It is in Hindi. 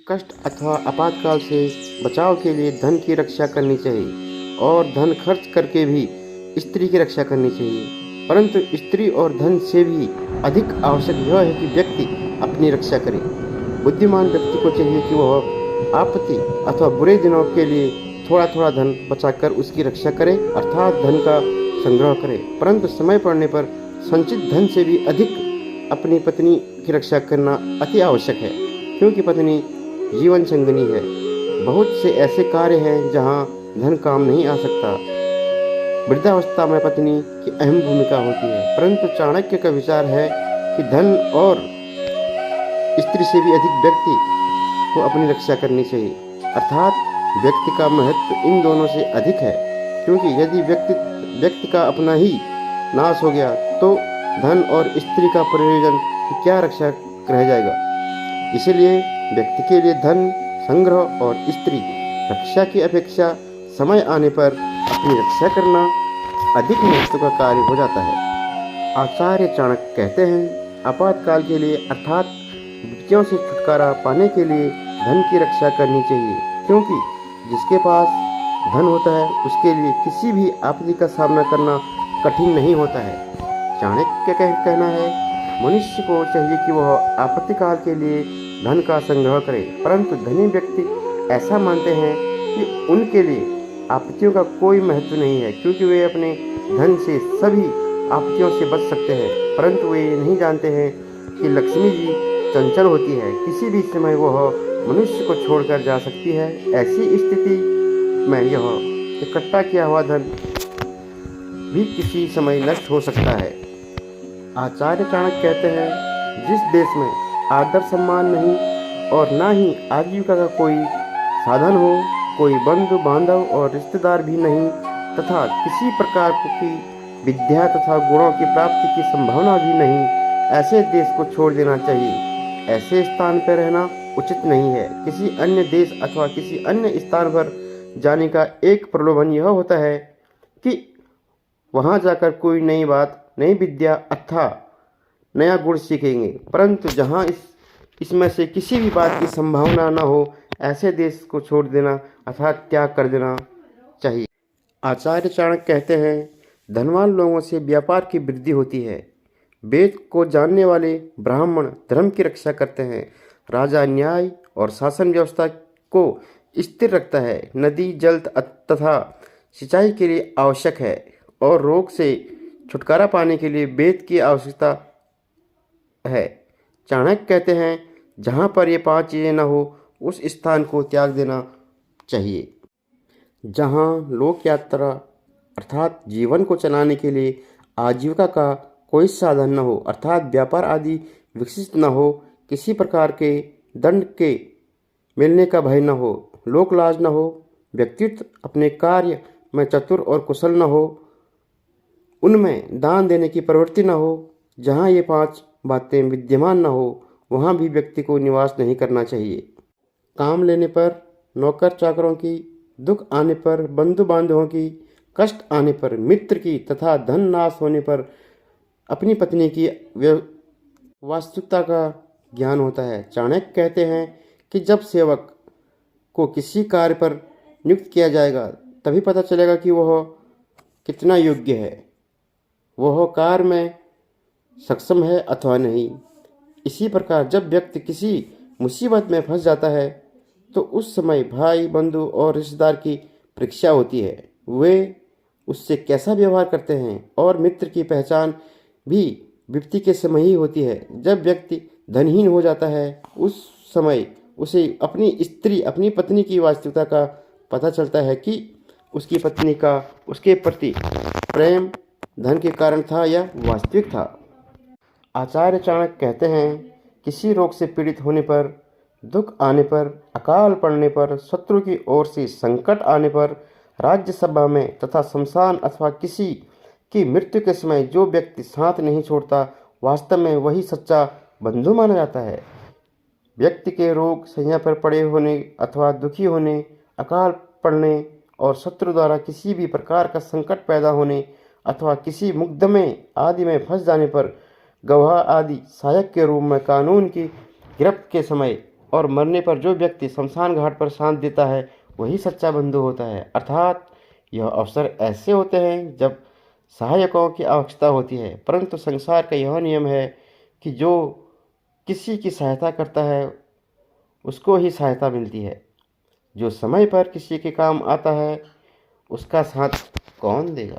कष्ट अथवा आपातकाल से बचाव के लिए धन की रक्षा करनी चाहिए और धन खर्च करके भी स्त्री की रक्षा करनी चाहिए। परंतु स्त्री और धन से भी अधिक आवश्यक यह है कि व्यक्ति अपनी रक्षा करे। बुद्धिमान व्यक्ति को चाहिए कि वह आपत्ति अथवा बुरे दिनों के लिए थोड़ा थोड़ा धन बचाकर उसकी रक्षा करे, अर्थात धन का संग्रह करे। परंतु समय पड़ने पर संचित धन से भी अधिक अपनी पत्नी की रक्षा करना अति आवश्यक है, क्योंकि पत्नी जीवन संगिनी है। बहुत से ऐसे कार्य हैं जहां धन काम नहीं आ सकता। वृद्धावस्था में पत्नी की अहम भूमिका होती है, परंतु चाणक्य का विचार है कि धन और स्त्री से भी अधिक व्यक्ति को अपनी रक्षा करनी चाहिए, अर्थात व्यक्ति का महत्व इन दोनों से अधिक है। क्योंकि यदि व्यक्ति का अपना ही नाश हो गया तो धन और स्त्री का प्रयोजन की क्या रक्षा रह जाएगा। इसलिए व्यक्ति के लिए धन संग्रह और स्त्री रक्षा की अपेक्षा समय आने पर अपनी रक्षा करना अधिक महत्व का कार्य हो जाता है। आचार्य चाणक्य कहते हैं, आपातकाल के लिए अर्थात विपत्तियों से छुटकारा पाने के लिए धन की रक्षा करनी चाहिए, क्योंकि जिसके पास धन होता है उसके लिए किसी भी आपत्ति का सामना करना कठिन नहीं होता है। चाणक्य का कहना है, मनुष्य को चाहिए कि वह आपत्तिकाल के लिए धन का संग्रह करे, परंतु धनी व्यक्ति ऐसा मानते हैं कि उनके लिए आपत्तियों का कोई महत्व नहीं है, क्योंकि वे अपने धन से सभी आपत्तियों से बच सकते हैं। परंतु वे नहीं जानते हैं कि लक्ष्मी जी चंचल होती है, किसी भी समय वह मनुष्य को छोड़कर जा सकती है। ऐसी स्थिति में यह इकट्ठा किया हुआ धन भी किसी समय नष्ट हो सकता है। आचार्य चाणक्य कहते हैं, जिस देश में आदर सम्मान नहीं और ना ही आजीविका का कोई साधन हो, कोई बंधु बांधव और रिश्तेदार भी नहीं तथा किसी प्रकार की विद्या तथा गुणों की प्राप्ति की संभावना भी नहीं, ऐसे देश को छोड़ देना चाहिए। ऐसे स्थान पर रहना उचित नहीं है। किसी अन्य देश अथवा किसी अन्य स्थान पर जाने का एक प्रलोभन यह होता है कि वहाँ जाकर कोई नई बात, नई विद्या अथवा नया गुण सीखेंगे, परंतु जहाँ इसमें से किसी भी बात की संभावना न हो, ऐसे देश को छोड़ देना अर्थात त्याग कर देना चाहिए। आचार्य चाणक्य कहते हैं, धनवान लोगों से व्यापार की वृद्धि होती है। वेद को जानने वाले ब्राह्मण धर्म की रक्षा करते हैं। राजा न्याय और शासन व्यवस्था को स्थिर रखता है। नदी जल तथा सिंचाई के लिए आवश्यक है और रोग से छुटकारा पाने के लिए वेद की आवश्यकता है। चाणक्य कहते हैं, जहाँ पर ये 5 चीज़ें न हो उस स्थान को त्याग देना चाहिए। जहाँ लोक यात्रा अर्थात जीवन को चलाने के लिए आजीविका का कोई साधन न हो, अर्थात व्यापार आदि विकसित न हो, किसी प्रकार के दंड के मिलने का भय न हो, लोक लाज न हो, व्यक्तित्व अपने कार्य में चतुर और कुशल न हो, उनमें दान देने की प्रवृत्ति न हो, जहाँ ये 5 बातें विद्यमान न हो वहाँ भी व्यक्ति को निवास नहीं करना चाहिए। काम लेने पर नौकर चाकरों की, दुख आने पर बंधु बांधवों की, कष्ट आने पर मित्र की तथा धन नाश होने पर अपनी पत्नी की वास्तविकता का ज्ञान होता है। चाणक्य कहते हैं कि जब सेवक को किसी कार्य पर नियुक्त किया जाएगा तभी पता चलेगा कि वह कितना योग्य है, वह कार्य में सक्षम है अथवा नहीं। इसी प्रकार जब व्यक्ति किसी मुसीबत में फंस जाता है तो उस समय भाई बंधु और रिश्तेदार की परीक्षा होती है, वे उससे कैसा व्यवहार करते हैं, और मित्र की पहचान भी विपत्ति के समय ही होती है। जब व्यक्ति धनहीन हो जाता है उस समय उसे अपनी स्त्री, अपनी पत्नी की वास्तविकता का पता चलता है कि उसकी पत्नी का उसके प्रति प्रेम धन के कारण था या वास्तविक था। आचार्य चाणक्य कहते हैं, किसी रोग से पीड़ित होने पर, दुख आने पर, अकाल पड़ने पर, शत्रु की ओर से संकट आने पर, राज्यसभा में तथा शमशान अथवा किसी की मृत्यु के समय जो व्यक्ति साथ नहीं छोड़ता, वास्तव में वही सच्चा बंधु माना जाता है। व्यक्ति के रोग शैया पर पड़े होने अथवा दुखी होने, अकाल पड़ने और शत्रु द्वारा किसी भी प्रकार का संकट पैदा होने अथवा किसी मुकदमे आदि में फंस जाने पर गवाह आदि सहायक के रूप में कानून की गिरफ्त के समय और मरने पर जो व्यक्ति शमशान घाट पर साथ देता है वही सच्चा बंधु होता है। अर्थात यह अवसर ऐसे होते हैं जब सहायकों की आवश्यकता होती है, परंतु संसार का यह नियम है कि जो किसी की सहायता करता है उसको ही सहायता मिलती है। जो समय पर किसी के काम आता है उसका साथ कौन देगा।